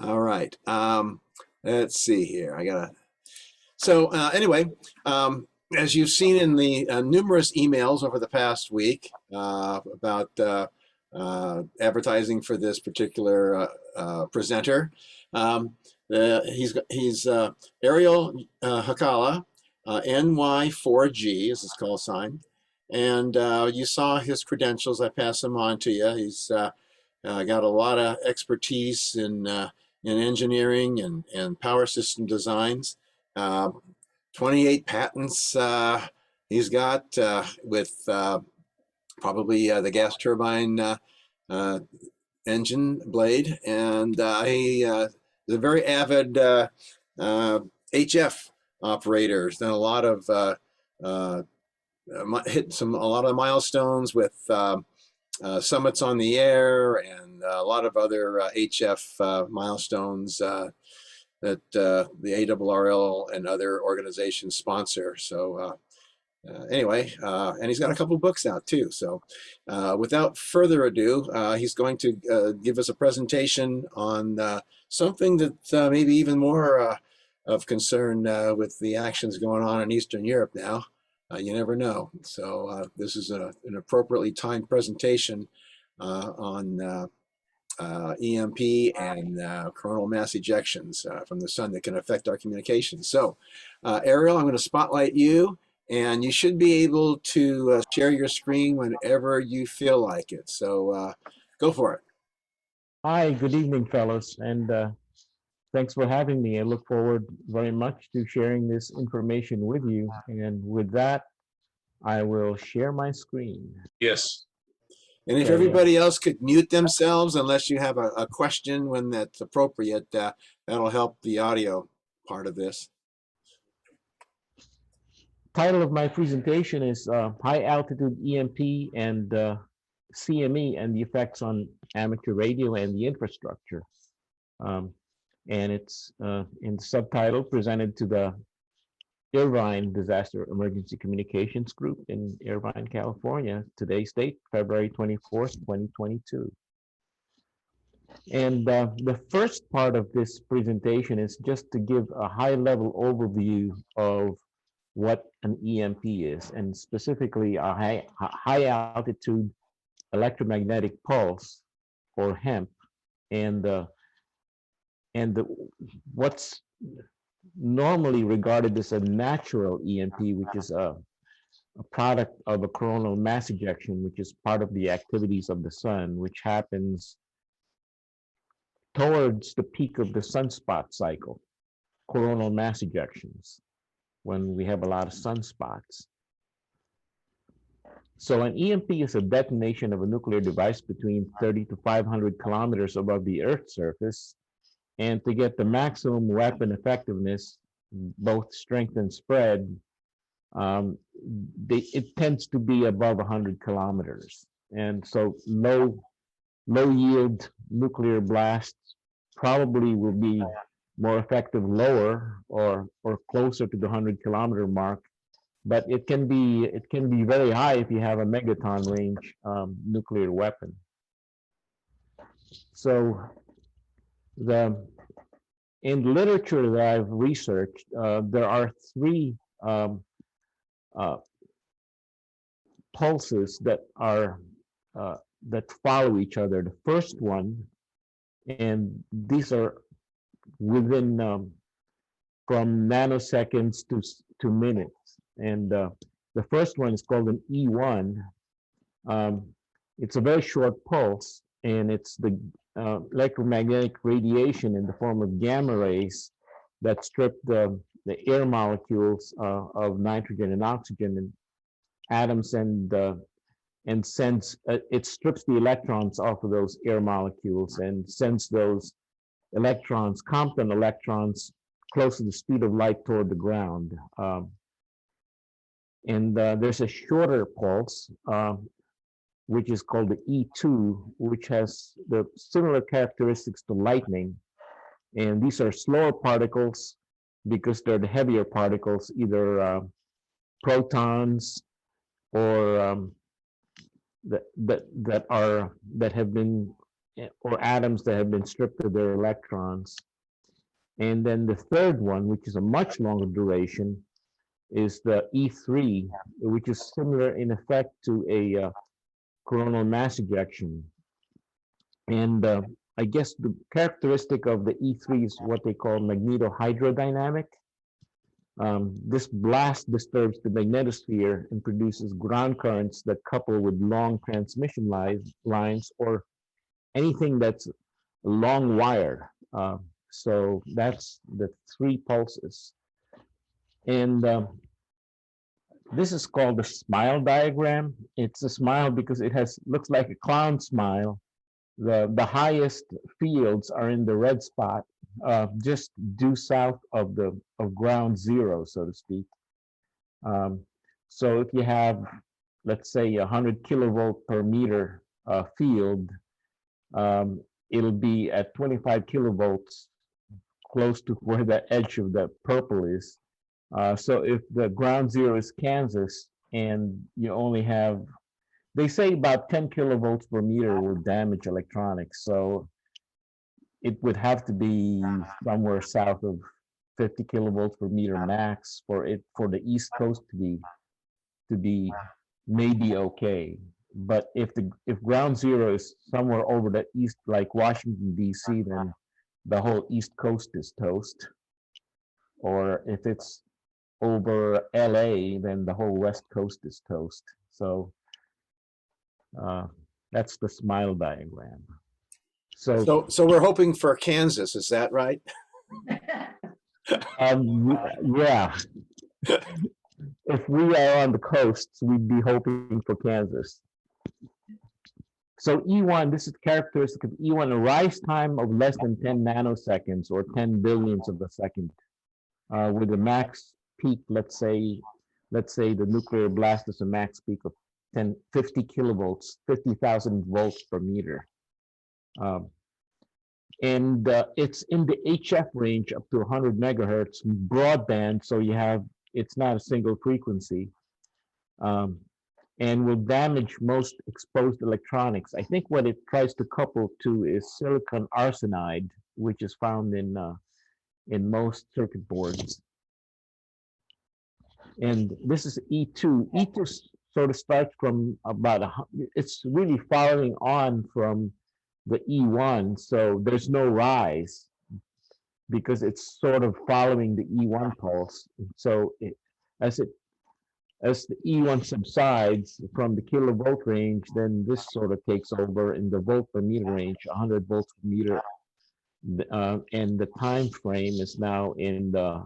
All right. Let's see here. So anyway, as you've seen in the numerous emails over the past week about advertising for this particular presenter, he's Ariel Hakala, NY4G is his call sign, and you saw his credentials. I passed them on to you. He's got a lot of expertise in engineering and power system designs. 28 patents he's got with probably the gas turbine engine blade, and he is a very avid HF operator. He's done a lot of hit a lot of milestones with summits on the air and a lot of other HF milestones that the ARRL and other organizations sponsor. So anyway, and he's got a couple books out too. So without further ado, he's going to give us a presentation on something that maybe even more of concern with the actions going on in Eastern Europe now. You never know. So this is an appropriately timed presentation on EMP and coronal mass ejections from the sun that can affect our communications. So Ariel, I'm going to spotlight you, and you should be able to share your screen whenever you feel like it. So go for it. Hi, good evening, fellows, and thanks for having me. I look forward very much to sharing this information with you. And with that, I will share my screen. Yes. And if everybody else could mute themselves, unless you have a question when that's appropriate, that'll help the audio part of this. Title of my presentation is High Altitude EMP and CME and the Effects on Amateur Radio and the Infrastructure. And it's in the subtitle presented to the Irvine Disaster Emergency Communications Group in Irvine, California, today's date, February 24th, 2022. And the first part of this presentation is just to give a high-level overview of what an EMP is, and specifically a high-altitude electromagnetic pulse, or HEMP, and what's normally regarded as a natural EMP, which is a product of a coronal mass ejection, which is part of the activities of the sun, which happens towards the peak of the sunspot cycle, coronal mass ejections, when we have a lot of sunspots. So an EMP is a detonation of a nuclear device between 30 to 500 kilometers above the Earth's surface. And to get the maximum weapon effectiveness, both strength and spread, it tends to be above 100 kilometers. And so low yield nuclear blasts probably will be more effective lower or closer to the 100-kilometer mark. But it can be very high if you have a megaton range nuclear weapon. So in literature that I've researched, there are three pulses that follow each other. The first one, and these are within from nanoseconds to minutes, and the first one is called an E1. It's a very short pulse, and it's the electromagnetic radiation in the form of gamma rays that strip the air molecules of nitrogen and oxygen and atoms, and sends it strips the electrons off of those air molecules and sends those electrons, Compton electrons, close to the speed of light toward the ground. And there's a shorter pulse, which is called the E2, which has the similar characteristics to lightning. And these are slower particles because they're the heavier particles, either protons or that have been or atoms that have been stripped of their electrons. And then the third one, which is a much longer duration, is the E3, which is similar in effect to a coronal mass ejection. And I guess the characteristic of the E3 is what they call magnetohydrodynamic. This blast disturbs the magnetosphere and produces ground currents that couple with long transmission lines or anything that's a long wire. So that's the 3 pulses. And this is called the smile diagram. It's a smile because it looks like a clown smile. The highest fields are in the red spot, just due south of ground zero, so to speak. So if you have, let's say, 100 kilovolt per meter field, it'll be at 25 kilovolts, close to where the edge of the purple is. So if the ground zero is Kansas and you only have, they say about 10 kilovolts per meter will damage electronics. So it would have to be somewhere south of 50 kilovolts per meter max for the East Coast to be maybe okay. But if ground zero is somewhere over the east, like Washington D.C., then the whole East Coast is toast. Or if it's over LA, then the whole West Coast is toast. So that's the smile diagram. So we're hoping for Kansas, is that right? Yeah. If we are on the coasts, we'd be hoping for Kansas. So E1, this is characteristic of E1, a rise time of less than 10 nanoseconds or 10 billionths of a second, with a max peak, let's say the nuclear blast is a max peak of 50 kilovolts, 50,000 volts per meter. And it's in the HF range up to 100 megahertz broadband, so it's not a single frequency, and will damage most exposed electronics. I think what it tries to couple to is silicon arsenide, which is found in most circuit boards. And this is E2. E2 sort of starts from it's really following on from the E1, so there's no rise because it's sort of following the E1 pulse. So as the E1 subsides from the kilovolt range, then this sort of takes over in the volt per meter range, 100 volts per meter, and the time frame is now in the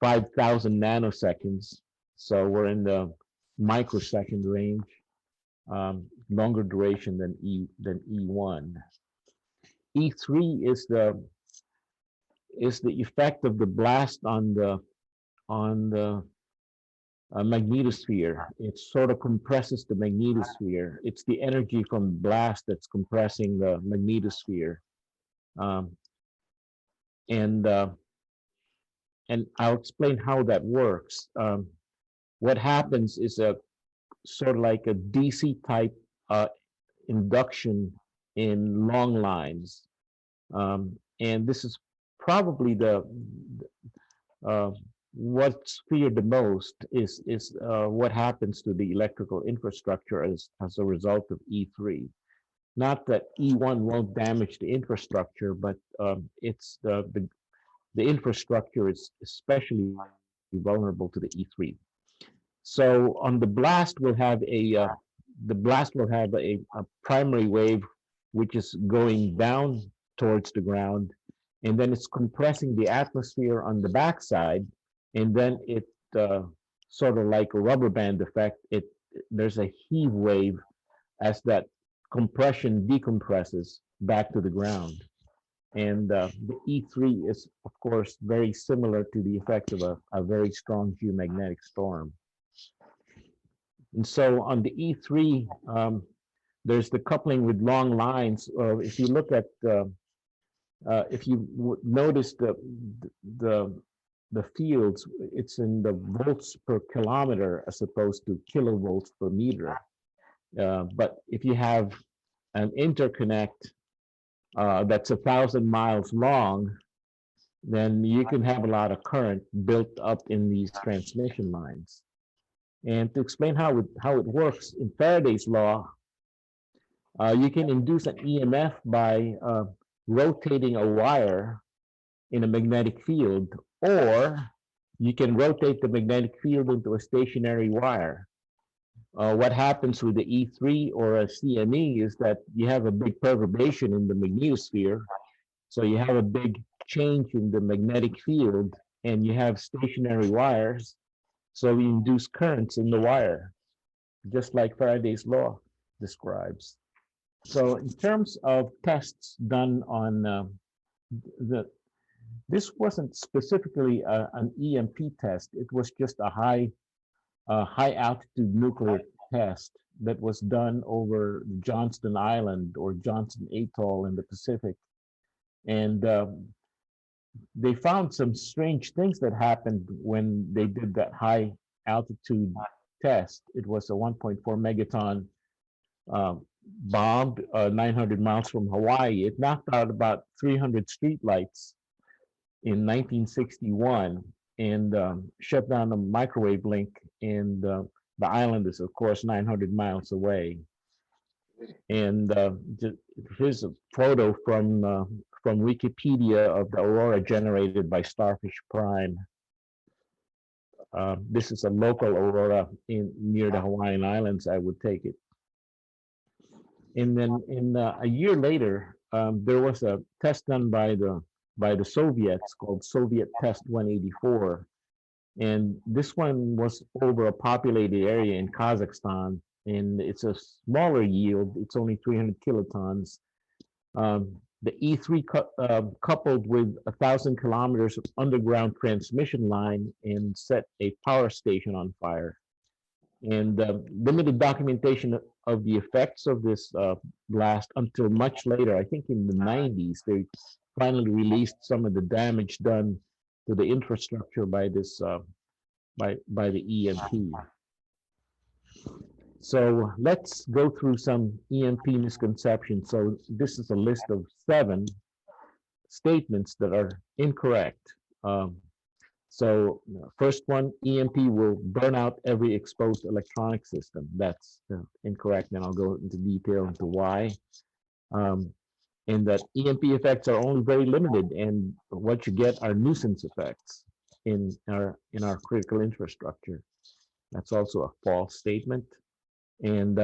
5,000 nanoseconds. So we're in the microsecond range, longer duration than E1. E3 is the effect of the blast on the magnetosphere. It sort of compresses the magnetosphere. It's the energy from blast that's compressing the magnetosphere. And I'll explain how that works. What happens is a sort of like a DC type induction in long lines. And this is probably what's feared the most is what happens to the electrical infrastructure as a result of E3. Not that E1 won't damage the infrastructure, but it's the infrastructure is especially vulnerable to the E3. So on the blast, we'll have a primary wave which is going down towards the ground, and then it's compressing the atmosphere on the backside, and then it sort of like a rubber band effect. There's a heave wave as that compression decompresses back to the ground. And the E3 is, of course, very similar to the effect of a very strong geomagnetic storm. And so on the E3, there's the coupling with long lines. If you look at, if you notice the fields, it's in the volts per kilometer as opposed to kilovolts per meter. But if you have an interconnect that's 1,000 miles long, then you can have a lot of current built up in these transmission lines. And to explain how it works, in Faraday's law, you can induce an EMF by rotating a wire in a magnetic field, or you can rotate the magnetic field into a stationary wire. What happens with the E3 or a CME is that you have a big perturbation in the magnetosphere. So you have a big change in the magnetic field, and you have stationary wires. So you induce currents in the wire, just like Faraday's law describes. So in terms of tests done on this wasn't specifically an EMP test. It was just a high altitude nuclear test that was done over Johnston Island or Johnston Atoll in the Pacific. And they found some strange things that happened when they did that high altitude test. It was a 1.4 megaton bomb 900 miles from Hawaii. It knocked out about 300 streetlights in 1961 and shut down the microwave link. And the island is, of course, 900 miles away. And here's a photo from Wikipedia of the aurora generated by Starfish Prime. This is a local aurora near the Hawaiian Islands, I would take it. And then a year later, there was a test done by the Soviets called Soviet Test 184. And this one was over a populated area in Kazakhstan. And it's a smaller yield. It's only 300 kilotons. The E3 coupled with 1,000 kilometers of underground transmission line and set a power station on fire. And limited documentation of the effects of this blast until much later. I think in the 90s, they finally released some of the damage done to the infrastructure by this by the EMP. So let's go through some EMP misconceptions. So this is a list of 7 statements that are incorrect. So first one, EMP will burn out every exposed electronic system. That's incorrect, and I'll go into detail into why. And that EMP effects are only very limited, and what you get are nuisance effects in our critical infrastructure. That's also a false statement. And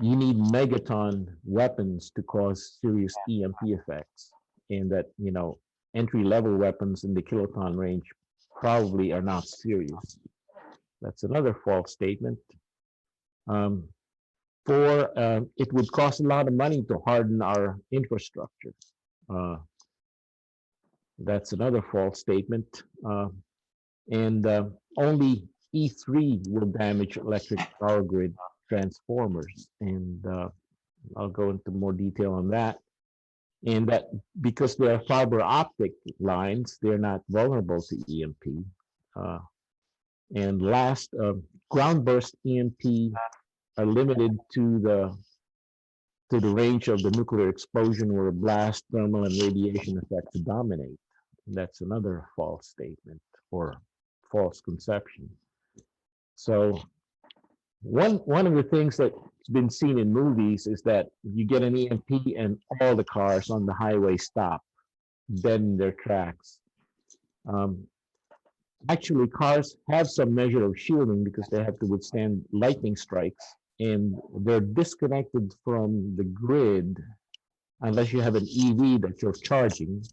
you need megaton weapons to cause serious EMP effects, and that, entry-level weapons in the kiloton range probably are not serious. That's another false statement. It would cost a lot of money to harden our infrastructure. That's another false statement. And only E3 will damage electric power grid transformers. And I'll go into more detail on that. And that because they are fiber optic lines, they're not vulnerable to EMP. And last, ground burst EMP are limited to the range of the nuclear explosion where blast, thermal, and radiation effects dominate. That's another false statement or false conception. So one of the things that's been seen in movies is that you get an EMP and all the cars on the highway stop dead in their tracks. Actually, cars have some measure of shielding because they have to withstand lightning strikes, and they're disconnected from the grid unless you have an EV that you're charging.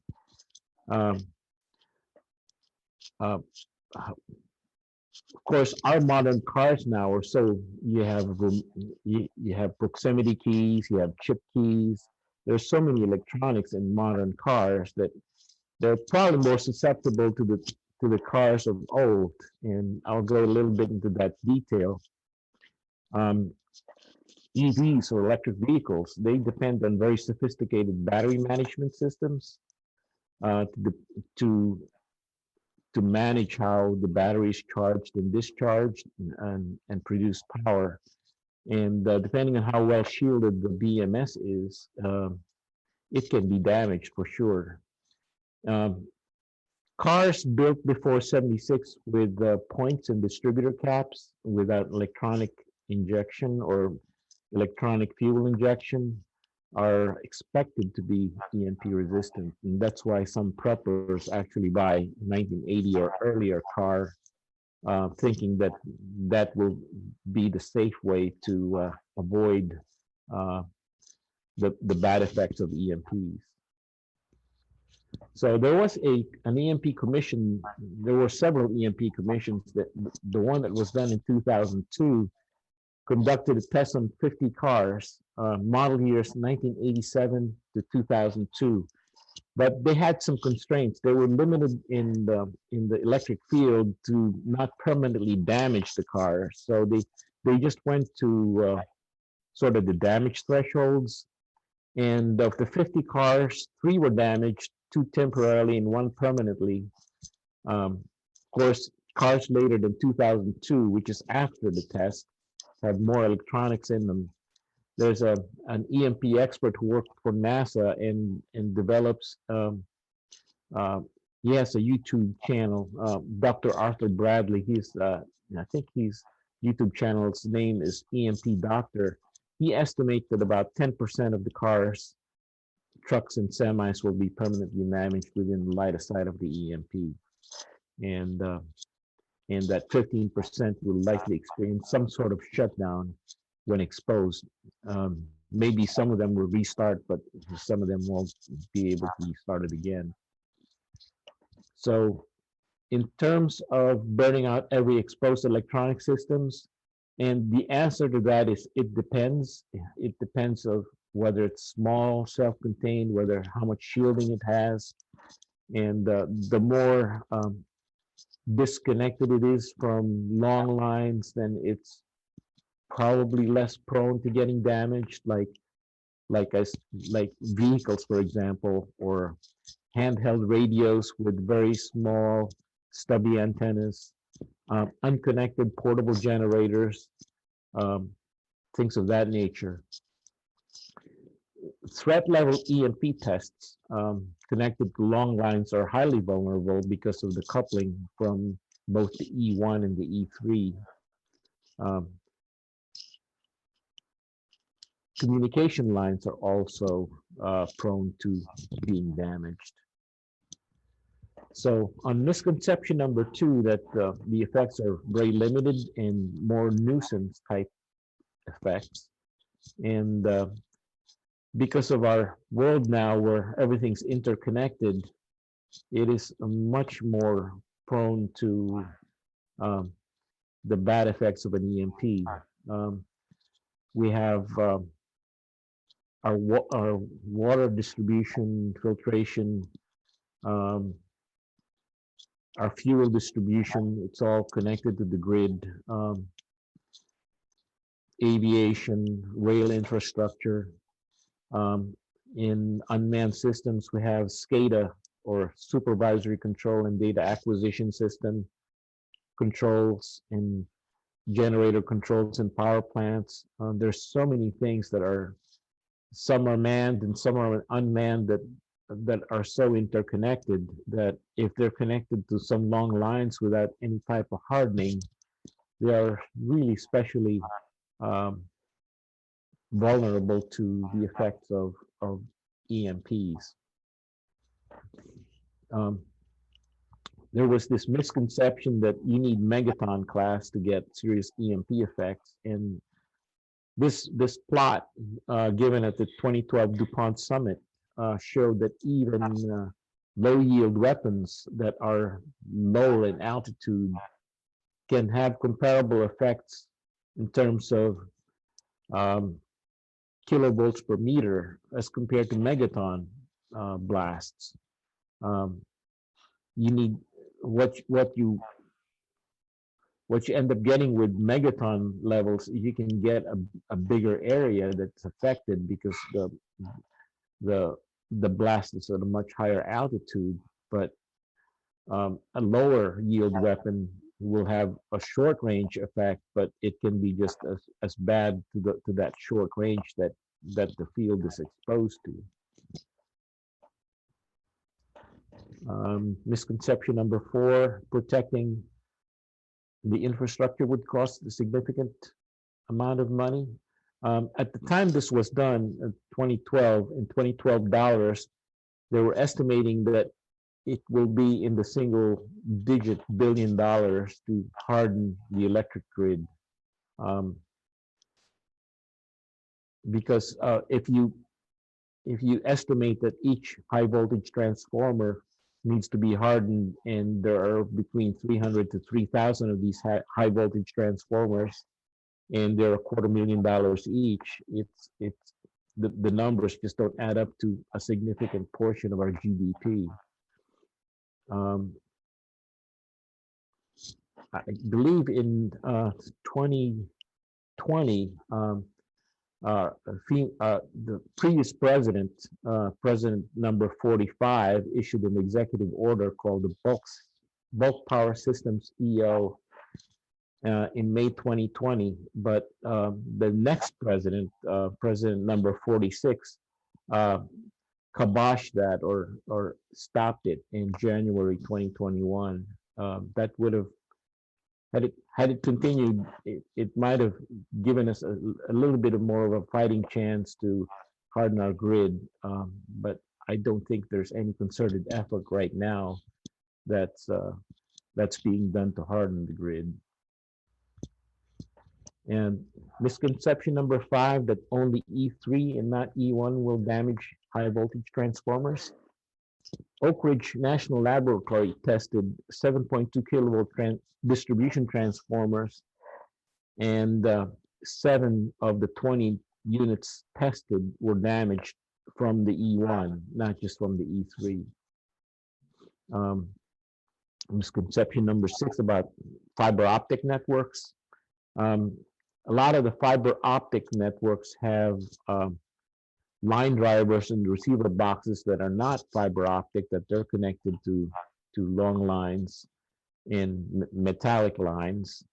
Of course, our modern cars now are so you have proximity keys, you have chip keys. There's so many electronics in modern cars that they're probably more susceptible to the cars of old, and I'll go a little bit into that detail. EVs or electric vehicles, they depend on very sophisticated battery management systems to manage how the battery is charged and discharged and produce power. And depending on how well shielded the BMS is, it can be damaged for sure. Um, Cars built before 76 with points and distributor caps without electronic injection or electronic fuel injection are expected to be EMP resistant. And that's why some preppers actually buy 1980 or earlier car, thinking that that will be the safe way to avoid uh, the bad effects of EMPs. So there was an EMP commission. There were several EMP commissions. That the one that was done in 2002 conducted a test on 50 cars, model years 1987 to 2002. But they had some constraints. They were limited in the electric field to not permanently damage the car. So they just went to sort of the damage thresholds. And of the 50 cars, 3 were damaged, 2 temporarily and 1 permanently. Of course, cars later than 2002, which is after the test, have more electronics in them. There's an EMP expert who worked for NASA and develops, he has a YouTube channel, Dr. Arthur Bradley. I think his YouTube channel's name is EMP Doctor. He estimates that about 10% of the cars, trucks, and semis will be permanently damaged within the line of sight of the EMP. And that 15% will likely experience some sort of shutdown when exposed. Maybe some of them will restart, but some of them won't be able to restart it again. So in terms of burning out every exposed electronic systems, and the answer to that is it depends. It depends of whether it's small, self-contained, whether how much shielding it has, and the more disconnected it is from long lines, then it's probably less prone to getting damaged, like vehicles, for example, or handheld radios with very small stubby antennas, unconnected portable generators, things of that nature. Threat level EMP tests connected to long lines are highly vulnerable because of the coupling from both the E1 and the E3. Communication lines are also prone to being damaged. So on misconception number 2, that the effects are very limited and more nuisance type effects. And because of our world now where everything's interconnected, it is much more prone to the bad effects of an EMP. We have our water distribution, filtration, our fuel distribution, it's all connected to the grid. Aviation, rail infrastructure. In unmanned systems, we have SCADA, or supervisory control and data acquisition system controls, and generator controls in power plants. There's so many things that are, some are manned and some are unmanned, that are so interconnected that if they're connected to some long lines without any type of hardening, they are really especially vulnerable to the effects of EMPs. There was this misconception that you need megaton class to get serious EMP effects, and this plot given at the 2012 DuPont Summit showed that even low yield weapons that are low in altitude can have comparable effects in terms of kilovolts per meter as compared to megaton blasts. You need what you end up getting with megaton levels. You can get a bigger area that's affected because the blast is at a much higher altitude, but a lower yield weapon will have a short range effect, but it can be just as bad to that short range that the field is exposed to. Misconception number 4, protecting the infrastructure would cost a significant amount of money. At the time this was done, in 2012, in 2012 dollars, they were estimating that it will be in the single-digit billion dollars to harden the electric grid. Because if you estimate that each high voltage transformer needs to be hardened, and there are between 300 to 3,000 of these high voltage transformers, and they're $250,000 each, it's the numbers just don't add up to a significant portion of our GDP. I believe in 2020, the previous president, President number 45, issued an executive order called the Bulk Power Systems EO in May 2020. But the next president, President number 46, kiboshed that or stopped it in January 2021. That would have, had it continued, it might have given us a little bit of more of a fighting chance to harden our grid. But I don't think there's any concerted effort right now that's being done to harden the grid. And misconception number 5, that only E3 and not E1 will damage high voltage transformers. Oak Ridge National Laboratory tested 7.2 kilovolt distribution transformers, and 7 of the 20 units tested were damaged from the E1, not just from the E3. Misconception number 6 about fiber optic networks. A lot of the fiber optic networks have line drivers and receiver boxes that are not fiber optic, that they're connected to long lines and metallic lines,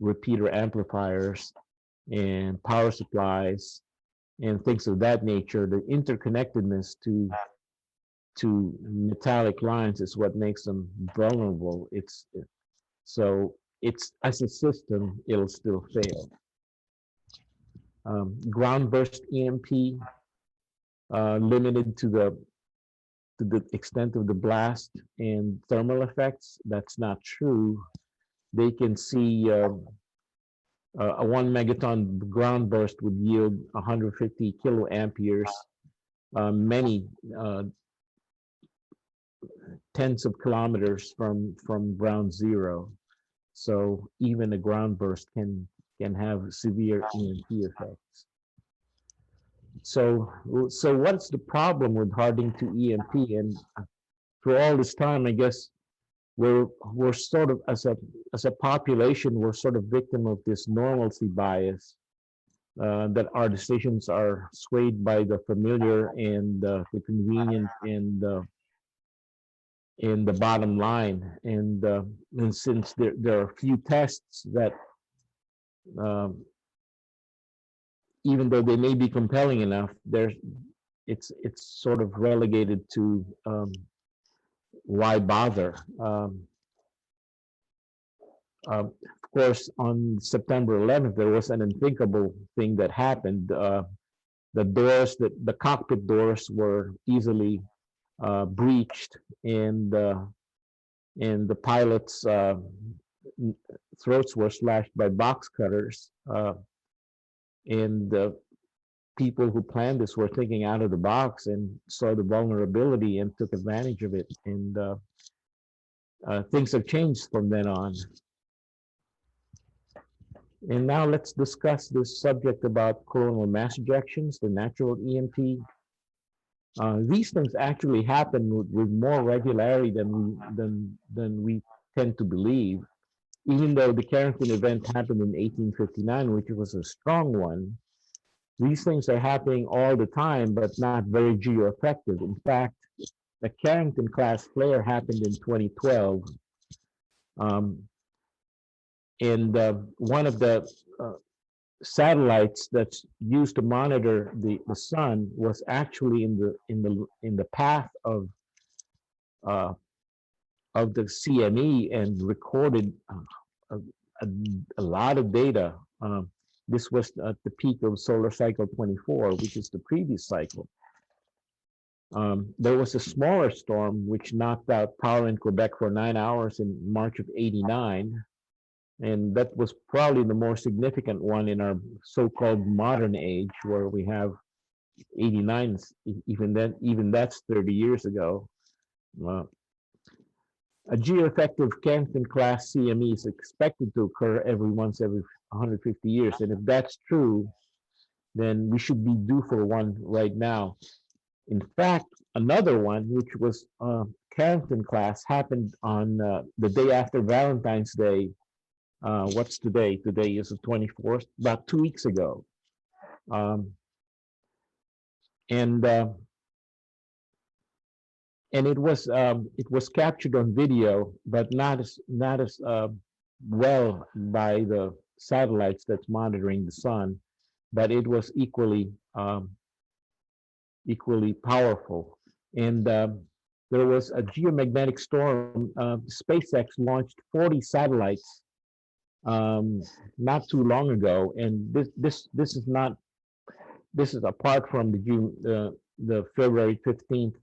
repeater amplifiers and power supplies and things of that nature. The interconnectedness to metallic lines is what makes them vulnerable. So as a system, it'll still fail. Ground burst EMP, limited to the extent of the blast and thermal effects. That's not true. They can see a 1 megaton ground burst would yield 150 kiloamperes, many tens of kilometers from ground zero. So even a ground burst can have severe EMP effects. So what's the problem with hardening to EMP? And for all this time, I guess we're sort of, as a population, we're sort of victim of this normalcy bias, that our decisions are swayed by the familiar and the convenient and the bottom line. And since there are few tests that, even though they may be compelling enough, it's sort of relegated to why bother? Of course, on September 11th, there was an unthinkable thing that happened. The cockpit doors were easily breached, and the pilots' throats were slashed by box cutters. And the people who planned this were thinking out of the box and saw the vulnerability and took advantage of it. And things have changed from then on. And now let's discuss this subject about coronal mass ejections, the natural EMP. These things actually happen with more regularity than we tend to believe. Even though the Carrington event happened in 1859, which was a strong one, these things are happening all the time, but not very geo-effective. In fact, the Carrington class flare happened in 2012. And one of the satellites that's used to monitor the sun was actually in the path of uh, of the CME and recorded a, a, a lot of data. This was at the peak of solar cycle 24, which is the previous cycle. There was a smaller storm which knocked out power in Quebec for 9 hours in March of '89. And that was probably the more significant one in our so-called modern age, where we have 89, even that's 30 years ago. Uh, a geoeffective Canton class CME is expected to occur every 150 years. And if that's true, then we should be due for one right now. In fact, another one, which was Carrington class, happened on the day after Valentine's Day. What's today? Today is the 24th, about 2 weeks ago. And it was captured on video, but not as well by the satellites that's monitoring the sun, but it was equally powerful. And there was a geomagnetic storm. SpaceX launched 40 satellites not too long ago, and this is apart from the February 15th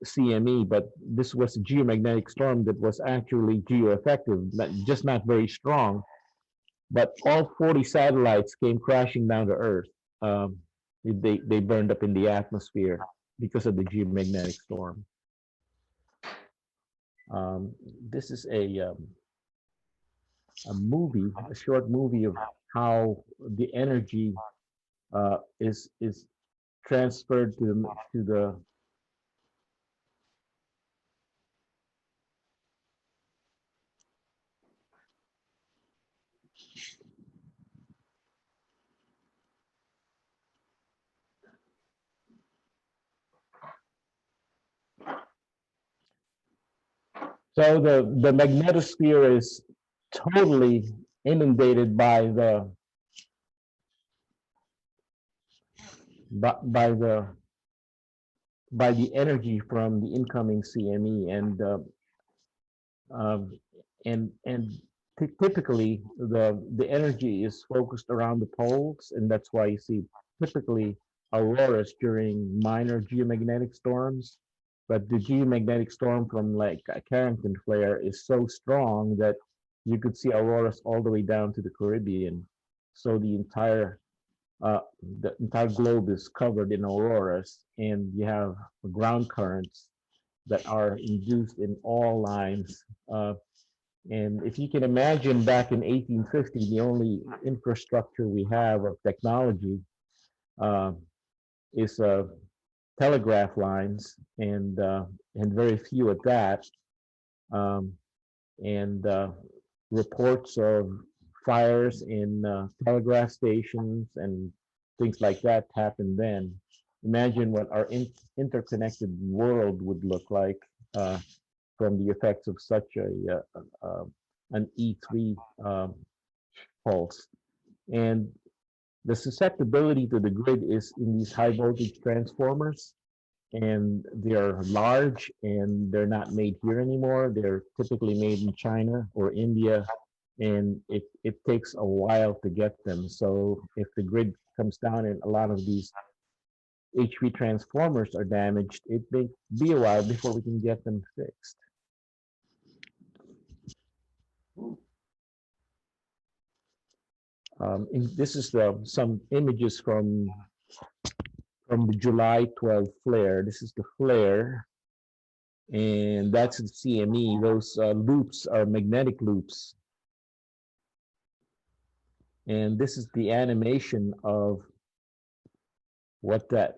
CME, but this was a geomagnetic storm that was actually geoeffective, just not very strong. But all 40 satellites came crashing down to Earth. They burned up in the atmosphere because of the geomagnetic storm. This is a movie, a short movie of how the energy is transferred to the so the magnetosphere is totally inundated by the energy from the incoming CME, and typically the energy is focused around the poles, and that's why you see typically auroras during minor geomagnetic storms. But the geomagnetic storm from like a Carrington flare is so strong that you could see auroras all the way down to the Caribbean. So the entire globe is covered in auroras, and you have ground currents that are induced in all lines. And if you can imagine, back in 1850, the only infrastructure we have of technology is telegraph lines, and very few at that. And reports of fires in telegraph stations and things like that happened then. Imagine what our interconnected world would look like from the effects of such an E3 pulse. And the susceptibility to the grid is in these high voltage transformers, and they're large, and they're not made here anymore. They're typically made in China or India, and it takes a while to get them. So if the grid comes down and a lot of these HV transformers are damaged, it may be a while before we can get them fixed. This is some images from the July 12 flare. This is the flare, and that's the CME. Those loops are magnetic loops. And this is the animation of what the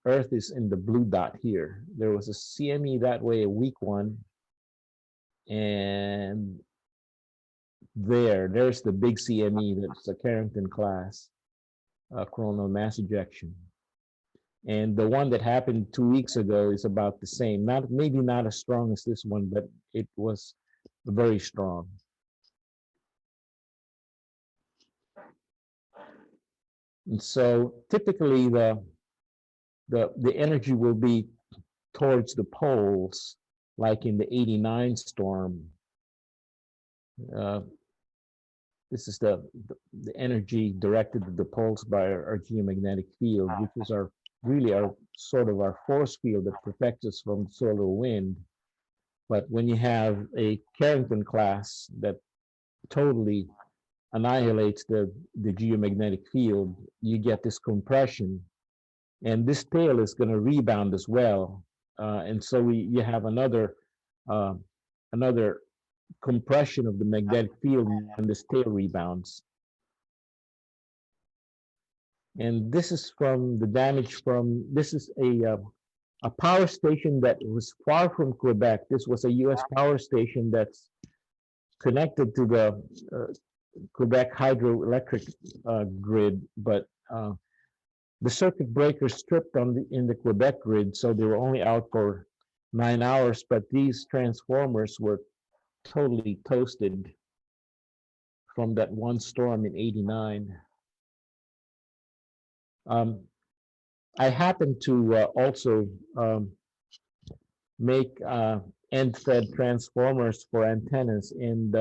Earth is in the blue dot here. There was a CME that way, a weak one, and there's the big CME. That's a Carrington class coronal mass ejection. And the one that happened 2 weeks ago is about the same. Maybe not as strong as this one, but it was very strong. And so typically the energy will be towards the poles, like in the '89 storm. Uh, this is the energy directed to the poles by our geomagnetic field, which is our really our sort of our force field that protects us from solar wind. But when you have a Carrington class that totally annihilates the geomagnetic field, you get this compression, and this tail is going to rebound as well, and so you have uh, another compression of the magnetic field when this tail rebounds. And this is from the damage from, this is a power station that was far from Quebec. This was a U.S. power station that's connected to the Quebec hydroelectric grid, but the circuit breakers stripped in the Quebec grid, so they were only out for 9 hours, but these transformers were totally toasted from that one storm in '89. I happened to also make end-fed transformers for antennas, and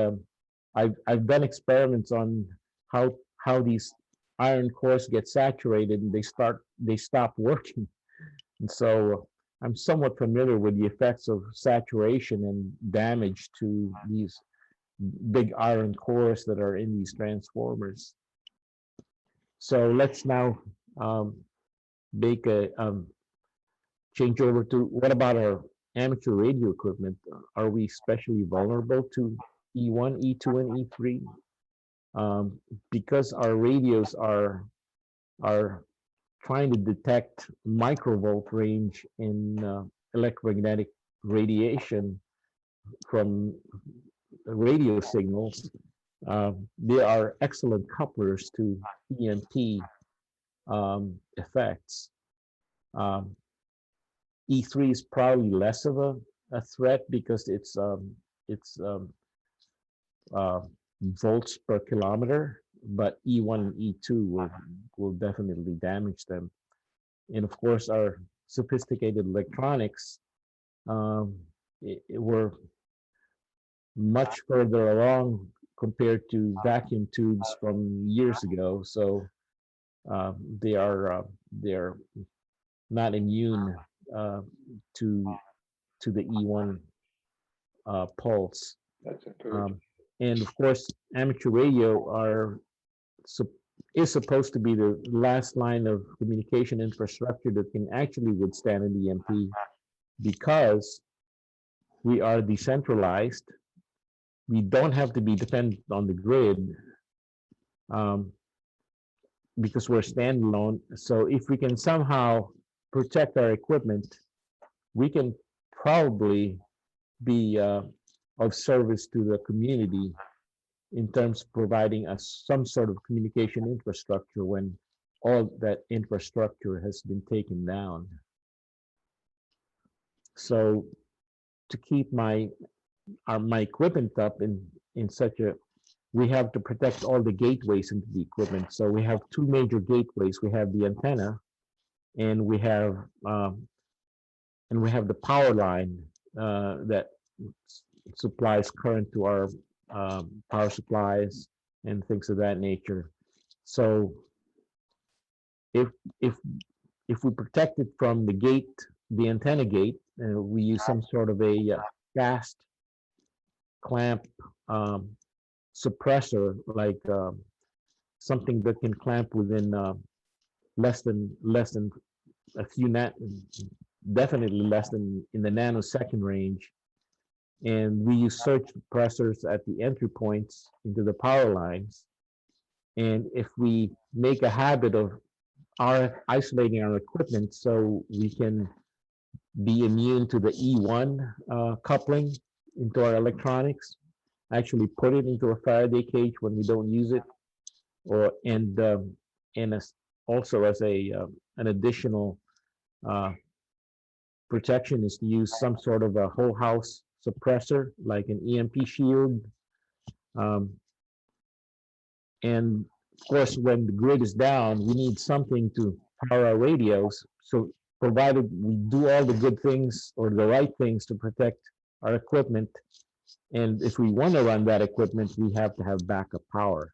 I've done experiments on how these iron cores get saturated and they stop working. And so I'm somewhat familiar with the effects of saturation and damage to these big iron cores that are in these transformers. So let's now make a change over to what about our amateur radio equipment? Are we especially vulnerable to E1, E2, and E3? Because our radios are trying to detect microvolt range in electromagnetic radiation from radio signals. They are excellent couplers to EMP effects. E3 is probably less of a threat because it's volts per kilometer, but E1 and E2 will definitely damage them. And of course, our sophisticated electronics were much further along compared to vacuum tubes from years ago. So they're not immune to the E1 pulse. That's encouraging. And of course, amateur radio is supposed to be the last line of communication infrastructure that can actually withstand an EMP, because we are decentralized. We don't have to be dependent on the grid because we're standalone. So if we can somehow protect our equipment, we can probably be of service to the community in terms of providing us some sort of communication infrastructure when all that infrastructure has been taken down. So to keep my equipment up in such a, we have to protect all the gateways into the equipment. So we have two major gateways. We have the antenna, and we have the power line that supplies current to our power supplies and things of that nature. So if we protect it from the gate, the antenna gate, we use some sort of a fast clamp suppressor, like something that can clamp within less than a few definitely less than in the nanosecond range. And we use surge suppressors at the entry points into the power lines. And if we make a habit of isolating our equipment so we can be immune to the E1 coupling into our electronics, actually put it into a Faraday cage when we don't use it, and also as an additional protection is to use some sort of a whole house suppressor like an EMPShield. And of course, when the grid is down, we need something to power our radios. So provided we do all the good things or the right things to protect our equipment. And if we want to run that equipment, we have to have backup power.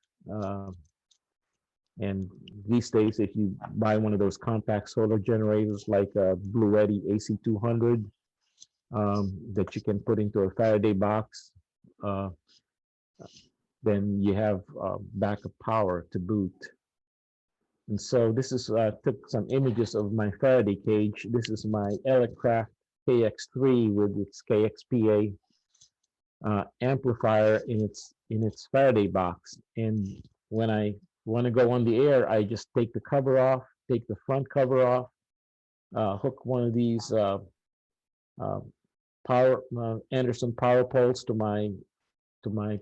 And these days, if you buy one of those compact solar generators like a Bluetti AC200 that you can put into a Faraday box, then you have backup power to boot. And so this is, took some images of my Faraday cage. This is my Electraft KX3 with its KXPA amplifier in its Faraday box. And when I want to go on the air, I just take the cover off, take the front cover off, hook one of these Anderson power poles to my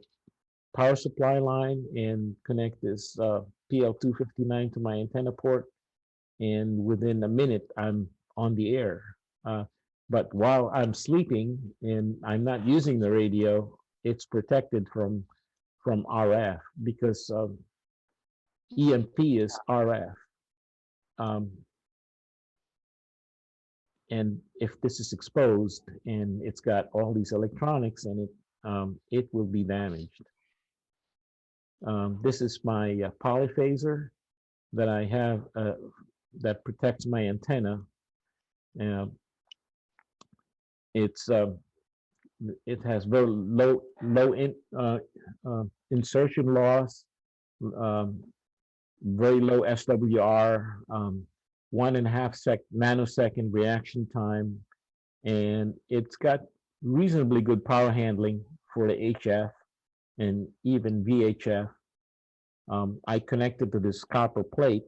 power supply line and connect this PL259 to my antenna port. And within a minute, I'm on the air. But while I'm sleeping and I'm not using the radio, it's protected from RF because EMP is RF. And if this is exposed and it's got all these electronics in it, it will be damaged. This is my polyphaser that I have that protects my antenna. It has very low insertion loss, very low SWR, 1.5 nanosecond reaction time, and it's got reasonably good power handling for the HF and even VHF. I connected to this copper plate,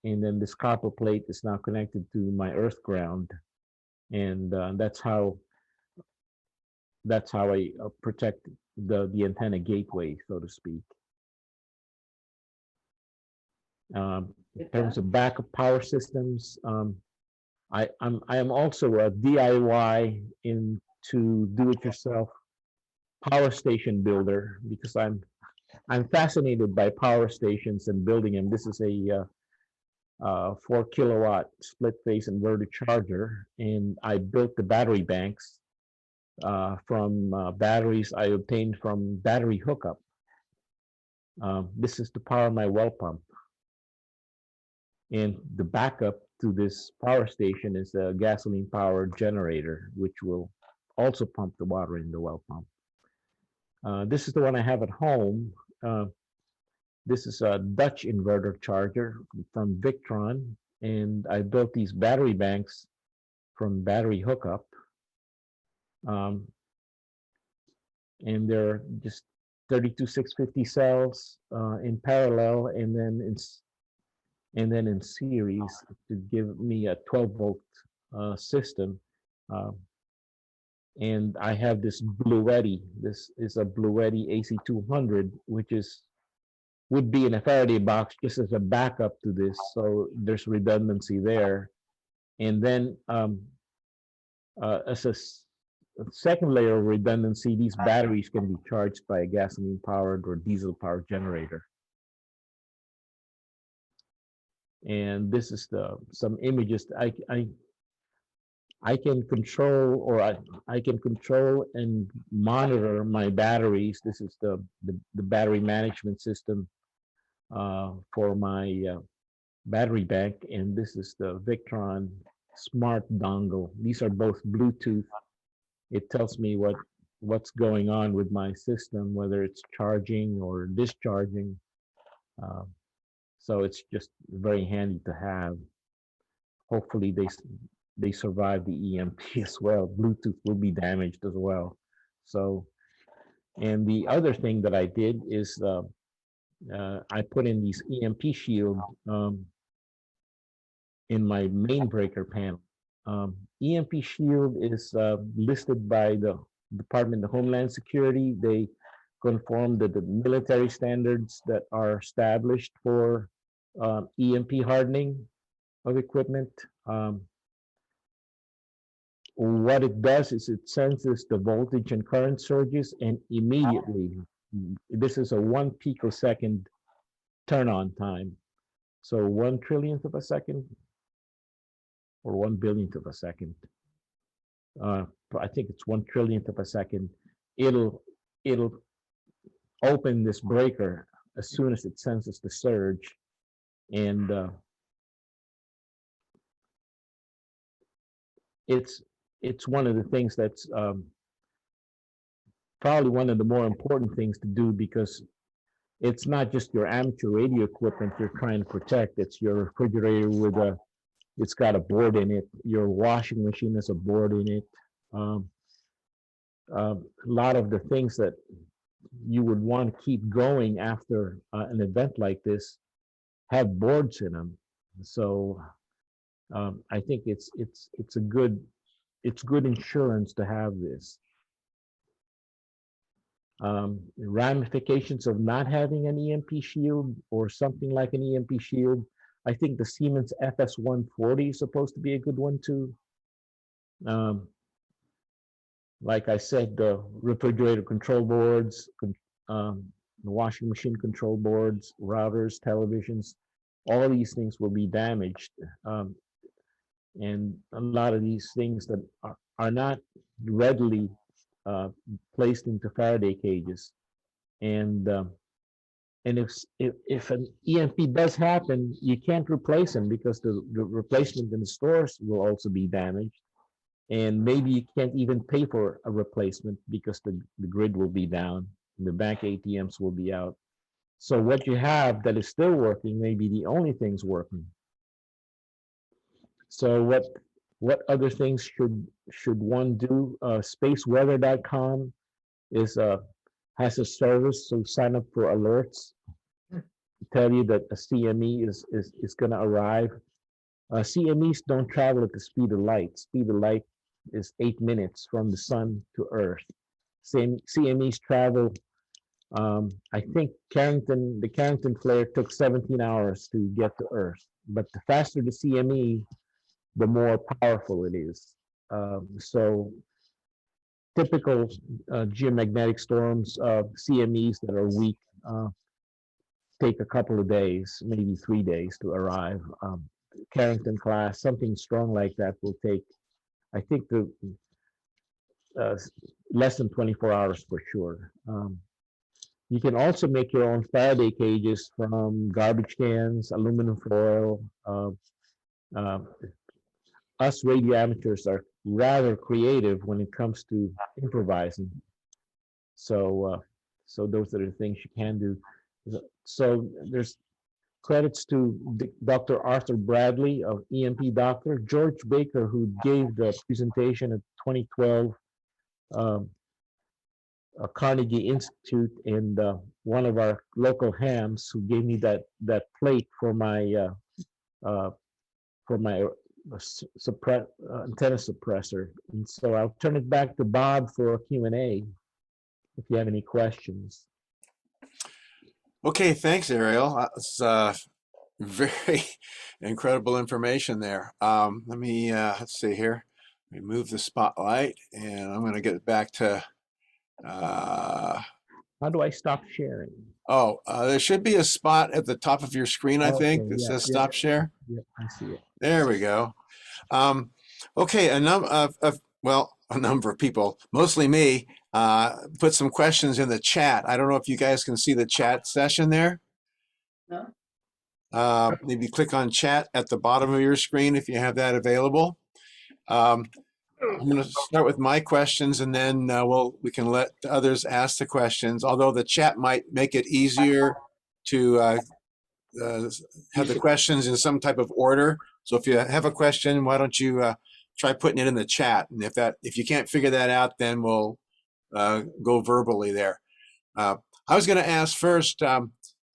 and then this copper plate is now connected to my earth ground, and that's how I protect the antenna gateway, so to speak. In terms of backup power systems, I am also a DIY into do-it-yourself power station builder because I'm fascinated by power stations and building them. This is a 4 kilowatt split phase inverter charger, and I built the battery banks from batteries I obtained from battery hookup. This is to power my well pump. And the backup to this power station is a gasoline powered generator, which will also pump the water in the well pump. This is the one I have at home. This is a Dutch inverter charger from Victron, and I built these battery banks from battery hookup. And they're just 32650 cells in parallel, and then in series to give me a 12-volt system. And I have this Bluetti. This is a Bluetti AC200, which would be in a Faraday box just as a backup to this. So there's redundancy there. And then as a second layer of redundancy, these batteries can be charged by a gasoline powered or diesel powered generator. And this is some images. I can control, or I can control and monitor my batteries. This is the battery management system for my battery bank, and this is the Victron Smart Dongle. These are both Bluetooth. It tells me what's going on with my system, whether it's charging or discharging. So it's just very handy to have. Hopefully they survive the EMP as well. Bluetooth will be damaged as well. So, and the other thing that I did is I put in these EMPShield in my main breaker panel. EMPShield is listed by the Department of Homeland Security. They conform to the military standards that are established for EMP hardening of equipment. What it does is it senses the voltage and current surges, and immediately, this is a 1 picosecond turn on time. So 1 trillionth of a second or 1 billionth of a second. I think it's 1 trillionth of a second. It'll open this breaker as soon as it senses the surge, and it's one of the things that's probably one of the more important things to do, because it's not just your amateur radio equipment you're trying to protect. It's your refrigerator with it's got a board in it. Your washing machine has a board in it. A lot of the things that you would want to keep going after an event like this have boards in them. So I think it's good insurance to have this. Ramifications of not having an EMPShield or something like an EMPShield. I think the Siemens FS140 is supposed to be a good one too. Like I said, the refrigerator control boards, the washing machine control boards, routers, televisions, all these things will be damaged. And a lot of these things that are not readily placed into Faraday cages. And if an EMP does happen, you can't replace them, because the replacement in the stores will also be damaged. And maybe you can't even pay for a replacement because the grid will be down and the bank ATMs will be out. So what you have that is still working may be the only things working. So what other things should one do? Spaceweather.com has a service, so sign up for alerts to tell you that a CME is going to arrive. CMEs don't travel at the speed of light. Speed of light is 8 minutes from the sun to Earth. CMEs travel. I think the Carrington flare took 17 hours to get to Earth. But the faster the CME, the more powerful it is. So typical geomagnetic storms, CMEs that are weak, take a couple of days, maybe 3 days to arrive. Carrington class, something strong like that will take, I think, less than 24 hours for sure. You can also make your own Faraday cages from garbage cans, aluminum foil. Us radio amateurs are rather creative when it comes to improvising. So those are the things you can do. So there's credits to Dr. Arthur Bradley of EMP Doctor, George Baker, who gave the presentation at 2012 Carnegie Institute, and one of our local hams who gave me that plate for my antenna suppressor. And so I'll turn it back to Bob for a Q&A if you have any questions. Okay, thanks, Ariel. That's very incredible information there. Let me, let's see here. Let me move the spotlight, and I'm going to get back to... How do I stop sharing? Oh, there should be a spot at the top of your screen, I think, that says stop share. Yeah, I see it. There we go. Okay, a number of people, mostly me, put some questions in the chat. I don't know if you guys can see the chat session there. No. Maybe click on chat at the bottom of your screen if you have that available. I'm going to start with my questions, and then we can let others ask the questions, although the chat might make it easier to have the questions in some type of order. So if you have a question, why don't you try putting it in the chat, and if you can't figure that out, then we'll go verbally there. I was going to ask first,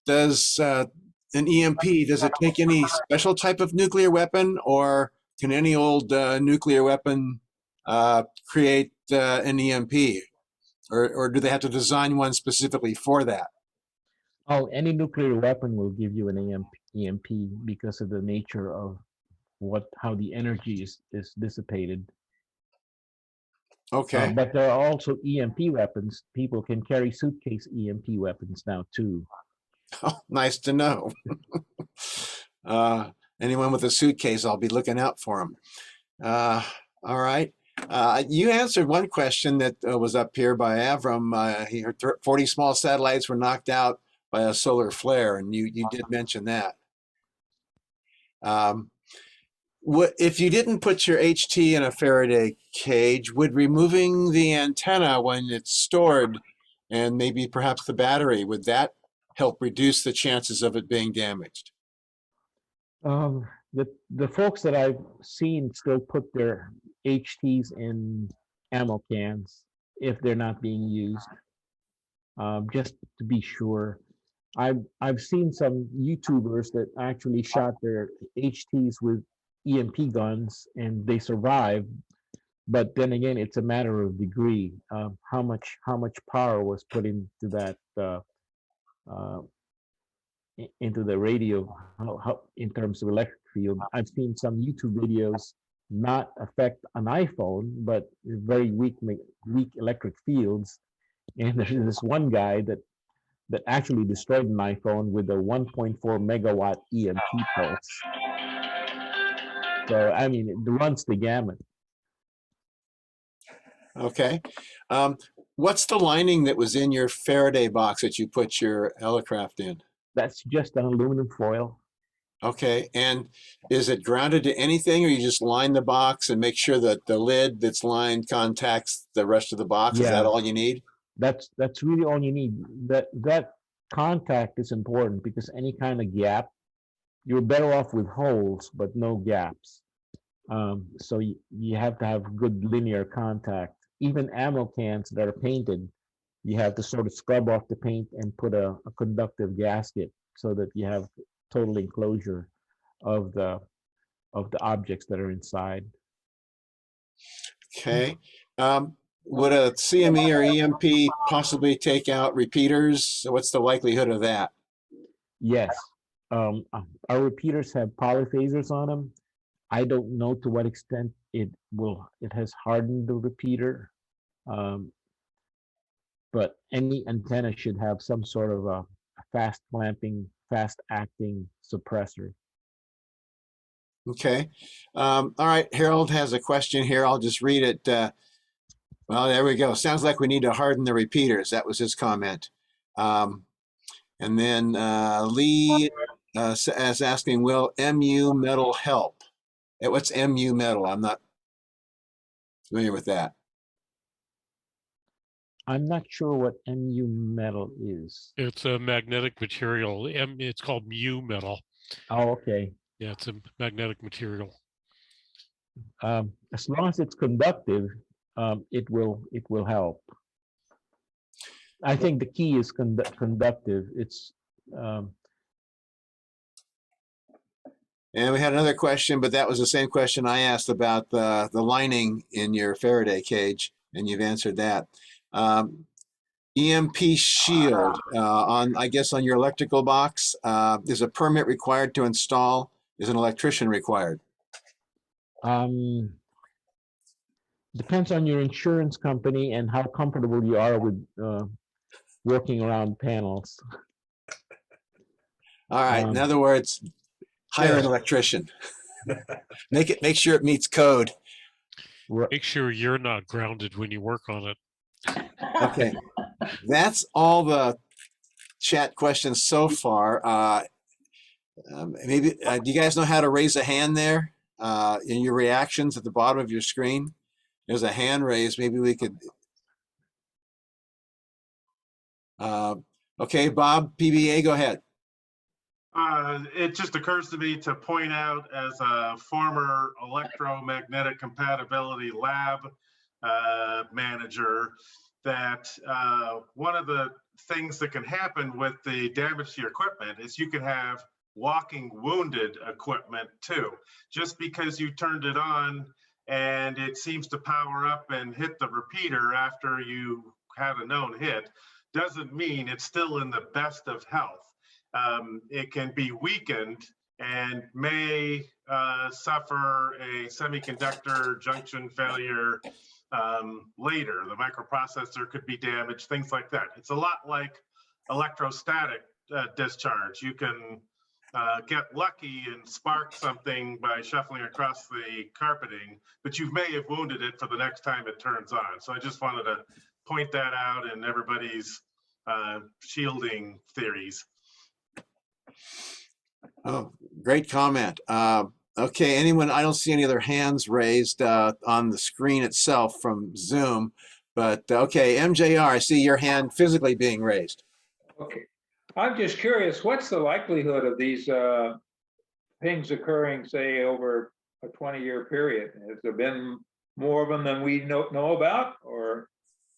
does an EMP, does it take any special type of nuclear weapon, or can any old nuclear weapon create an EMP, or do they have to design one specifically for that? Oh, any nuclear weapon will give you an EMP because of the nature of how the energy is dissipated. Okay. But there are also EMP weapons. People can carry suitcase EMP weapons now too. Oh, nice to know. anyone with a suitcase, I'll be looking out for them. All right. You answered one question that was up here by Avram. He heard 40 small satellites were knocked out by a solar flare, and you did mention that. If you didn't put your HT in a Faraday cage, would removing the antenna when it's stored and maybe perhaps the battery, would that help reduce the chances of it being damaged? The folks that I've seen still put their HTs in ammo cans if they're not being used, just to be sure. I've seen some YouTubers that actually shot their HTs with EMP guns and they survived. But then again, it's a matter of degree. How much power was put into that uh, into the radio, in terms of electric field. I've seen some YouTube videos not affect an iPhone, but very weak electric fields. And there's this one guy that actually destroyed an iPhone with a 1.4 megawatt EMP pulse. So I mean, it runs the gamut. Okay. What's the lining that was in your Faraday box that you put your Elecraft in? That's just an aluminum foil. Okay. And is it grounded to anything, or you just line the box and make sure that the lid that's lined contacts the rest of the box? Is that Yeah, all you need? that's really all you need. That contact is important because any kind of gap, you're better off with holes but no gaps. So you have to have good linear contact. Even ammo cans that are painted, you have to sort of scrub off the paint and put a conductive gasket so that you have total enclosure of the objects that are inside. Okay. Would a CME or EMP possibly take out repeaters? What's the likelihood of that? Yes, our repeaters have polyphasers on them. I don't know to what extent it has hardened the repeater, um, but any antenna should have some sort of a fast clamping, fast acting suppressor. Okay. All right. Harold has a question here. I'll just read it. Well, there we go. Sounds like we need to harden the repeaters. That was his comment. And then Lee is asking, will MU metal help? What's MU metal? I'm not familiar with that. I'm not sure what MU metal is. It's a magnetic material. It's called mu metal. Oh, okay. Yeah, it's a magnetic material. As long as it's conductive, it will help. I think the key is conductive. It's And we had another question, but that was the same question I asked about the lining in your Faraday cage, and you've answered that. EMPShield I guess on your electrical box, is a permit required to install? Is an electrician required? Depends on your insurance company and how comfortable you are with working around panels. All right. In other words, hire an electrician. Make sure it meets code. Make sure you're not grounded when you work on it. Okay. That's all the chat questions so far. Maybe do you guys know how to raise a hand there in your reactions at the bottom of your screen? There's a hand raised. Maybe we could. Okay, Bob, PBA, go ahead. It just occurs to me to point out, as a former electromagnetic compatibility lab manager, that one of the things that can happen with the damage to your equipment is you can have walking wounded equipment too. Just because you turned it on and it seems to power up and hit the repeater after you had a known hit doesn't mean it's still in the best of health. It can be weakened and may suffer a semiconductor junction failure later. The microprocessor could be damaged, things like that. It's a lot like electrostatic discharge. You can get lucky and spark something by shuffling across the carpeting, but you may have wounded it for the next time it turns on. So I just wanted to point that out in everybody's shielding theories. Oh, great comment. Okay, anyone? I don't see any other hands raised on the screen itself from Zoom, but okay, MJR, I see your hand physically being raised. Okay, I'm just curious, what's the likelihood of these things occurring, say, over a 20-year period? Has there been more of them than we know about, or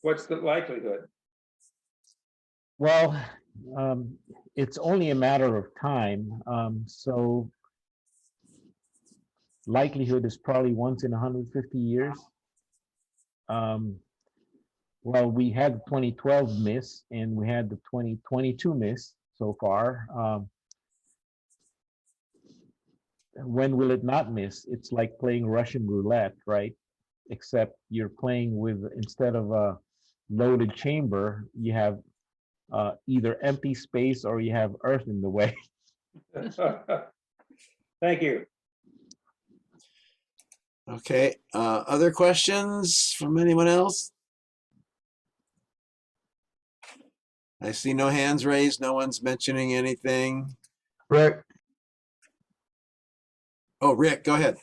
what's the likelihood? Well, it's only a matter of time. So likelihood is probably once in 150 years. Well, we had the 2012 miss and we had the 2022 miss so far. When will it not miss? It's like playing Russian roulette, right? Except you're playing with, instead of a loaded chamber, you have either empty space or you have earth in the way. Thank you. Okay, other questions from anyone else? I see no hands raised. No one's mentioning anything. Rick, Oh, Rick, go ahead.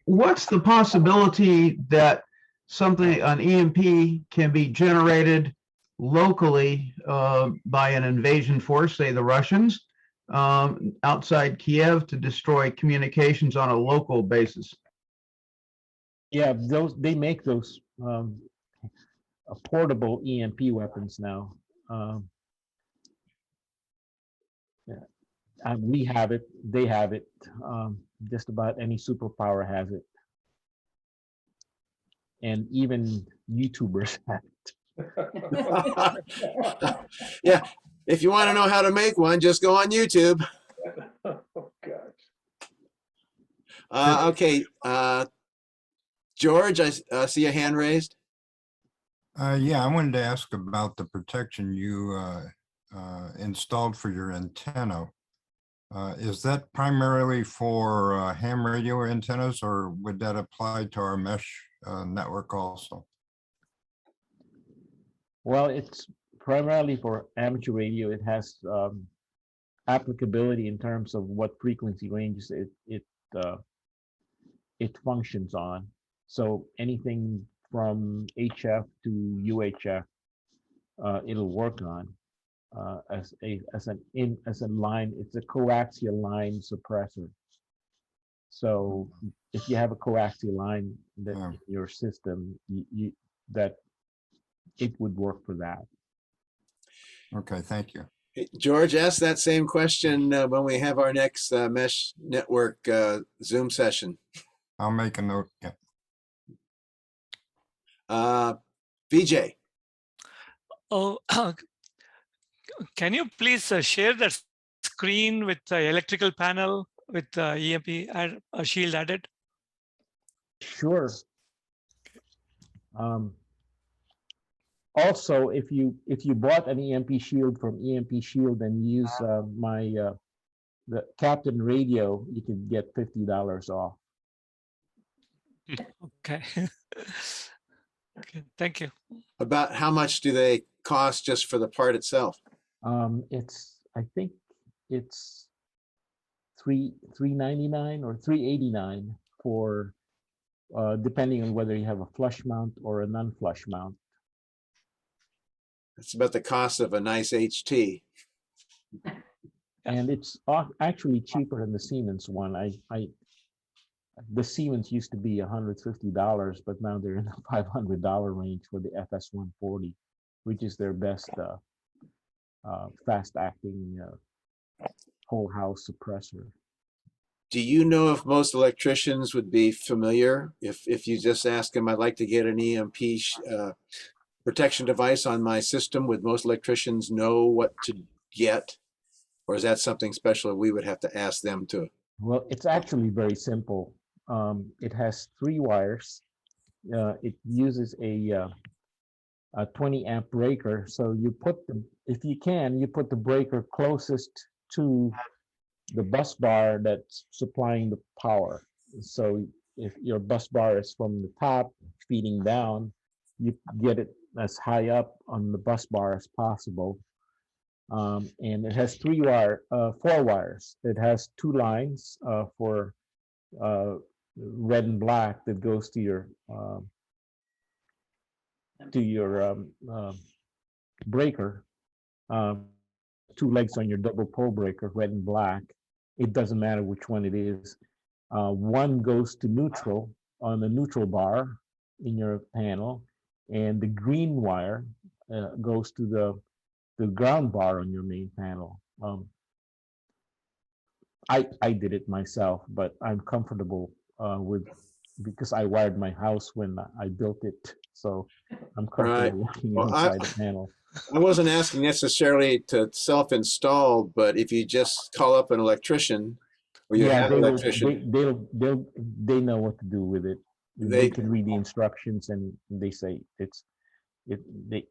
what's the possibility that something, an EMP, can be generated locally by an invasion force, say the Russians, outside Kiev to destroy communications on a local basis? Yeah, they make those portable EMP weapons now. Yeah, we have it. They have it. Just about any superpower has it, and even YouTubers have it. Yeah, if you want to know how to make one, just go on YouTube. Oh, gosh. Okay, George, I see a hand raised. Yeah, I wanted to ask about the protection you installed for your antenna. Is that primarily for ham radio antennas, or would that apply to our mesh network also? Well, it's primarily for amateur radio. It has applicability in terms of what frequency ranges it functions on. So anything from HF to UHF, it'll work on as a line. It's a coaxial line suppressor. So if you have a coaxial line that in your system, that it would work for that. Okay, thank you. George, ask that same question when we have our next mesh network Zoom session. I'll make a note. Yeah. VJ. Oh, can you please share that screen with the electrical panel with EMP shield added? Sure. Also, if you bought an EMPShield from EMPShield and use the Captain Radio, you could get $50 off. Okay. Okay, thank you. About how much do they cost just for the part itself? I think it's $3.99 or $3.89 for depending on whether you have a flush mount or a non-flush mount. It's about the cost of a nice HT. And it's actually cheaper than the Siemens one. The Siemens used to be $150, but now they're in the $500 range for the FS140, which is their best fast-acting whole house suppressor. Do you know if most electricians would be familiar if you just ask them, I'd like to get an EMP protection device on my system? Would most electricians know what to get? Or is that something special we would have to ask them to? Well, it's actually very simple. It has 3 wires. It uses a 20 amp breaker. So you put if you can, you put the breaker closest to the bus bar that's supplying the power. So if your bus bar is from the top feeding down, you get it as high up on the bus bar as possible. And it has four wires. It has two lines for red and black that goes to your breaker. Two legs on your double pole breaker, red and black. It doesn't matter which one it is. One goes to neutral on the neutral bar in your panel, and the green wire goes to the ground bar on your main panel. I did it myself, but I'm comfortable because I wired my house when I built it, so I'm comfortable working Well, inside the panel. I wasn't asking necessarily to self-install, but if you just call up an electrician or you have an electrician, they know what to do with it. They can read the instructions and they say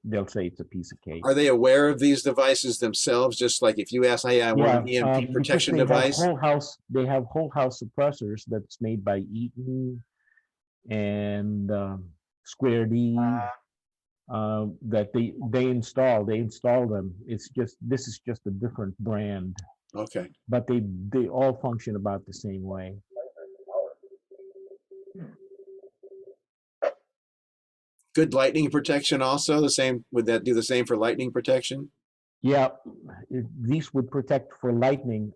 they'll say it's a piece of cake. are they aware of these devices themselves? Just like if you ask, hey, I want an EMP protection device. They have whole house suppressors that's made by Eaton and Square D that they install them. This is just a different brand, Okay. but they all function about the same way. Good lightning protection also the same. Would that do the same for lightning protection? Yeah, these would protect for lightning.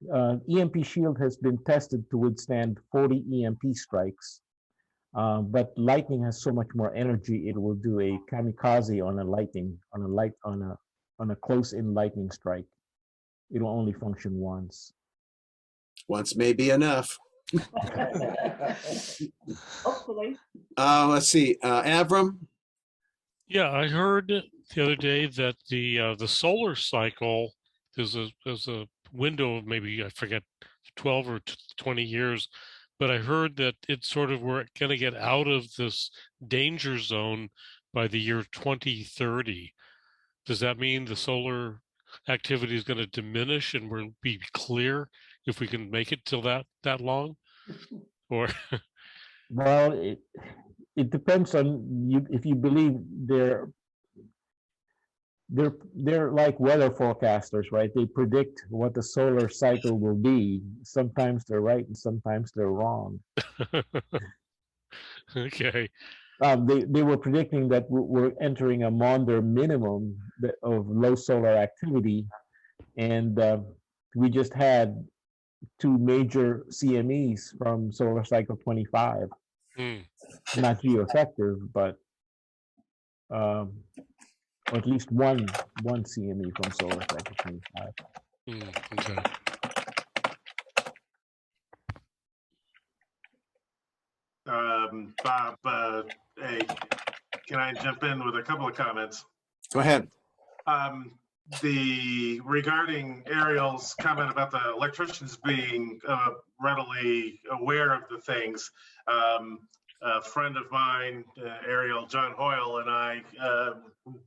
EMPShield has been tested to withstand 40 EMP strikes, but lightning has so much more energy. It will do a kamikaze on a close-in lightning strike. It'll only function once. Once may be enough. Hopefully. Let's see, Avram. Yeah, I heard the other day that the solar cycle there's a window of maybe I forget 12 or 20 years, but I heard that it's sort of we're going to get out of this danger zone by the year 2030. Does that mean the solar activity is going to diminish and we'll be clear if we can make it till that long? Or well, it depends on you. If you believe they're like weather forecasters, right? They predict what the solar cycle will be. Sometimes they're right and sometimes they're wrong. Okay. They were predicting that we're entering a Maunder minimum of low solar activity, and we just had two major CMEs from solar cycle 25. Not geoeffective, but or at least one CME from solar cycle 25. Okay. Bob, hey, can I jump in with a couple of comments? Go ahead. Regarding Ariel's comment about the electricians being readily aware of the things, a friend of mine, Ariel, John Hoyle, and I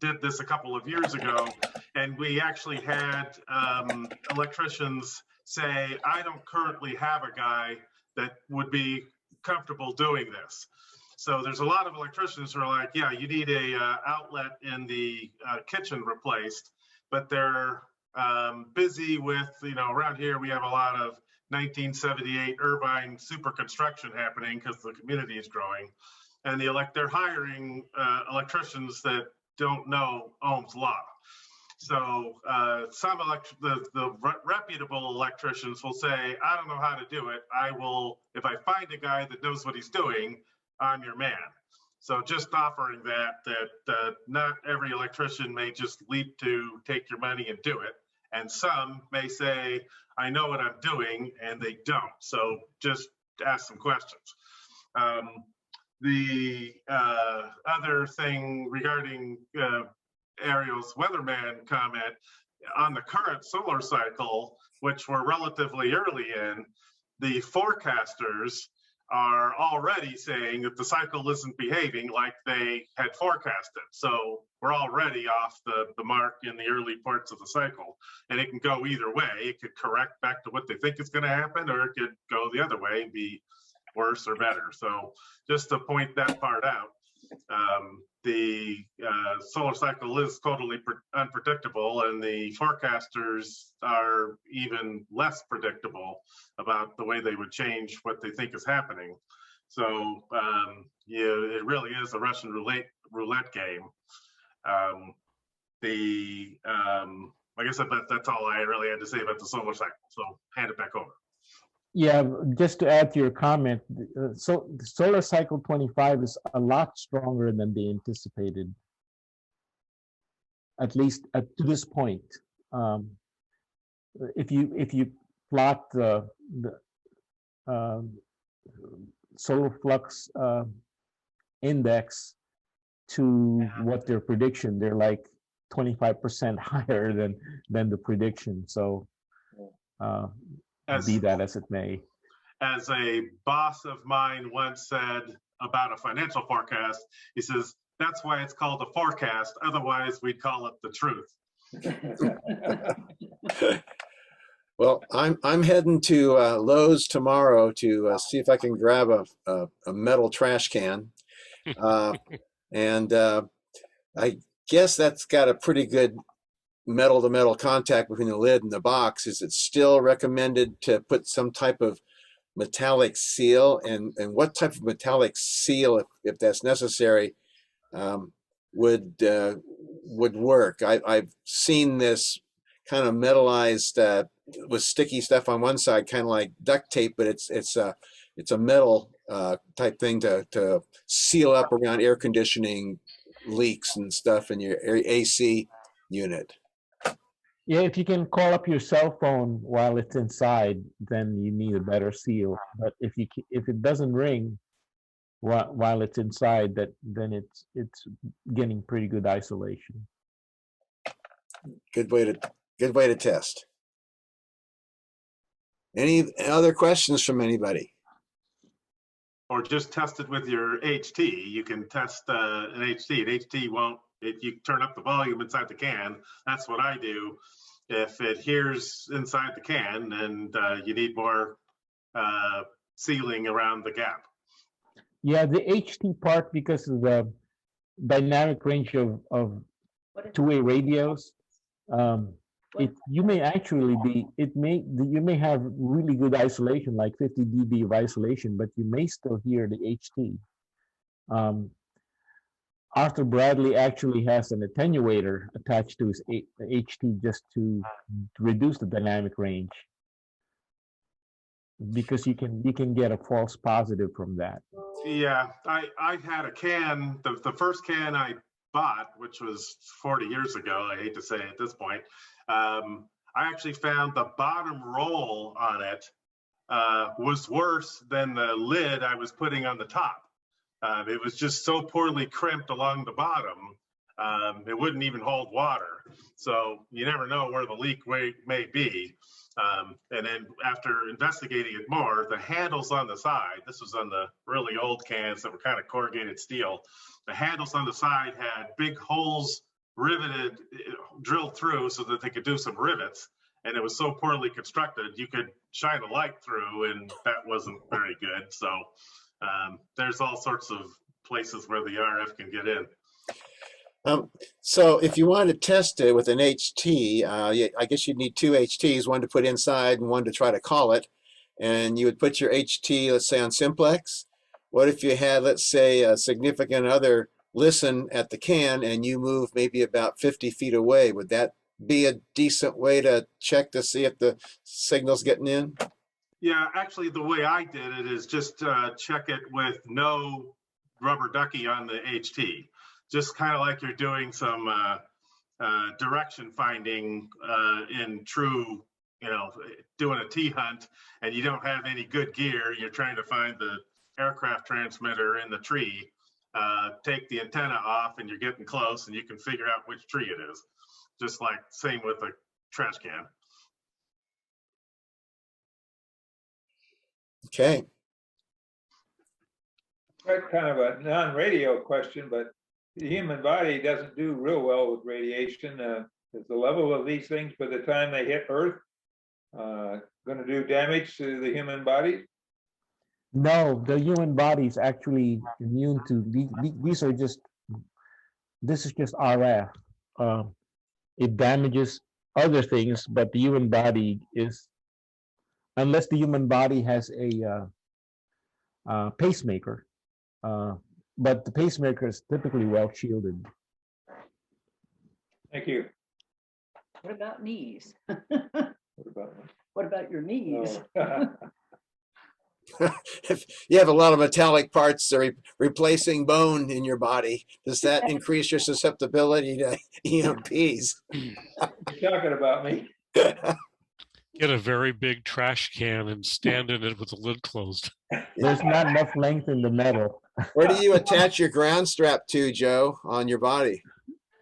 did this a couple of years ago, and we actually had electricians say, I don't currently have a guy that would be comfortable doing this. So there's a lot of electricians who are like, yeah, you need a outlet in the kitchen replaced, but they're busy with, around here we have a lot of 1978 Irvine super construction happening because the community is growing, and they're hiring electricians that don't know Ohm's law. So the reputable electricians will say, I don't know how to do it. If I find a guy that knows what he's doing, I'm your man. So just offering that not every electrician may just leap to take your money and do it. And some may say, I know what I'm doing, and they don't. So just ask some questions. The other thing regarding Ariel's weatherman comment on the current solar cycle, which we're relatively early in, the forecasters are already saying that the cycle isn't behaving like they had forecasted. So we're already off the mark in the early parts of the cycle. And it can go either way. It could correct back to what they think is going to happen, or it could go the other way and be worse or better. So just to point that part out, the solar cycle is totally unpredictable, and the forecasters are even less predictable about the way they would change what they think is happening. So yeah, it really is a Russian roulette game. Like I said, that's all I really had to say about the solar cycle. So hand it back over. Yeah, just to add to your comment, so the solar cycle 25 is a lot stronger than they anticipated, at least to this point. If you plot the solar flux index to what their prediction, they're like 25% higher than the prediction. So be that as it may. As a boss of mine once said about a financial forecast, he says, that's why it's called a forecast. Otherwise, we'd call it the truth. Well, I'm heading to Lowe's tomorrow to see if I can grab a metal trash can. And I guess that's got a pretty good metal-to-metal contact between the lid and the box. Is it still recommended to put some type of metallic seal, and what type of metallic seal, if that's necessary, would work? I've seen this kind of metallized with sticky stuff on one side, kind of like duct tape, but it's a metal type thing to seal up around air conditioning leaks and stuff in your AC unit. Yeah, if you can call up your cell phone while it's inside, then you need a better seal. But if it doesn't ring while it's inside, then it's getting pretty good isolation. Good way to test. Any other questions from anybody? Or just test it with your HT. You can test an HT. An HT won't, if you turn up the volume inside the can, that's what I do. If it hears inside the can, and you need more sealing around the gap. Yeah, the HT part, because of the dynamic range of two-way radios, you may have really good isolation, like 50 dB of isolation, but you may still hear the HT. Arthur Bradley actually has an attenuator attached to his HT just to reduce the dynamic range, because you can get a false positive from that. Yeah, I had a can, the first can I bought, which was 40 years ago, I hate to say at this point, I actually found the bottom roll on it was worse than the lid I was putting on the top. It was just so poorly crimped along the bottom, it wouldn't even hold water. So you never know where the leak may be. And then after investigating it more, the handles on the side, this was on the really old cans that were kind of corrugated steel, the handles on the side had big holes riveted, drilled through so that they could do some rivets. And it was so poorly constructed, you could shine a light through, and that wasn't very good. So there's all sorts of places where the RF can get in. So if you wanted to test it with an HT, I guess you'd need two HTs, one to put inside and one to try to call it. And you would put your HT, let's say, on simplex. What if you had, let's say, a significant other listen at the can and you move maybe about 50 feet away? Would that be a decent way to check to see if the signal's getting in? Yeah, actually, the way I did it is just check it with no rubber ducky on the HT. Just kind of like you're doing some direction finding in true, doing a T-hunt, and you don't have any good gear. You're trying to find the aircraft transmitter in the tree. Take the antenna off, and you're getting close, and you can figure out which tree it is. Just like same with a trash can. Okay. That's kind of a non-radio question, but the human body doesn't do real well with radiation. Is the level of these things by the time they hit Earth going to do damage to the human body? No, the human body is actually immune to these are just, this is just RF. It damages other things, but the human body is, unless the human body has a pacemaker, but the pacemaker is typically well shielded. Thank you. What about knees? What about What about your knees? oh. If you have a lot of metallic parts replacing bone in your body, does that increase your susceptibility to EMPs? You're talking about me. Get a very big trash can and stand in it with the lid closed. There's not enough length in the metal. Where do you attach your ground strap to, Joe, on your body?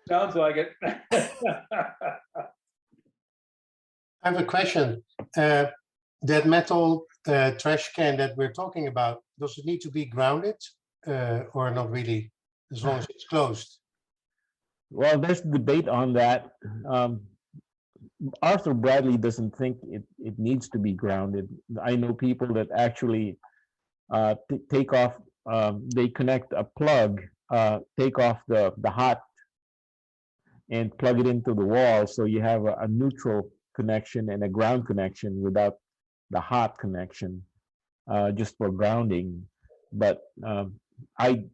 Sounds like it. I have a question. That metal trash can that we're talking about, does it need to be grounded or not really, as long as it's closed? Well, there's debate on that. Arthur Bradley doesn't think it needs to be grounded. I know people that actually take off, they connect a plug, take off the hot and plug it into the wall, so you have a neutral connection and a ground connection without the hot connection, just for grounding. But I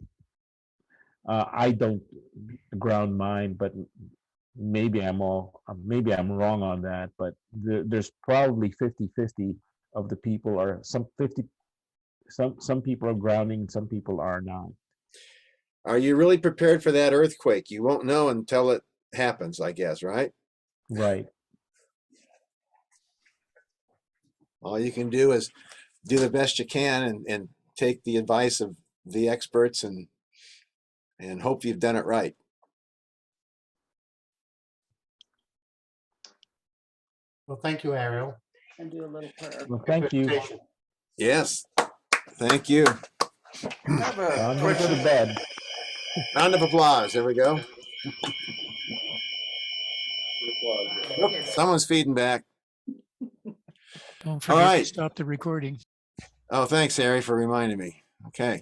don't ground mine, but maybe I'm wrong on that. But there's probably 50-50 of the people are some people are grounding, some people are not. Are you really prepared for that earthquake? You won't know until it happens, I guess, right? Right. All you can do is do the best you can and take the advice of the experts and hope you've done it right. Well, thank you, Ariel. And do a little prayer. Well, thank you. Yes, thank you. I have a I'm going to go to question. bed. Round of applause. There we go. Oop, someone's feeding back. Don't All forget right. to stop the recording. Oh, thanks, Harry, for reminding me. Okay.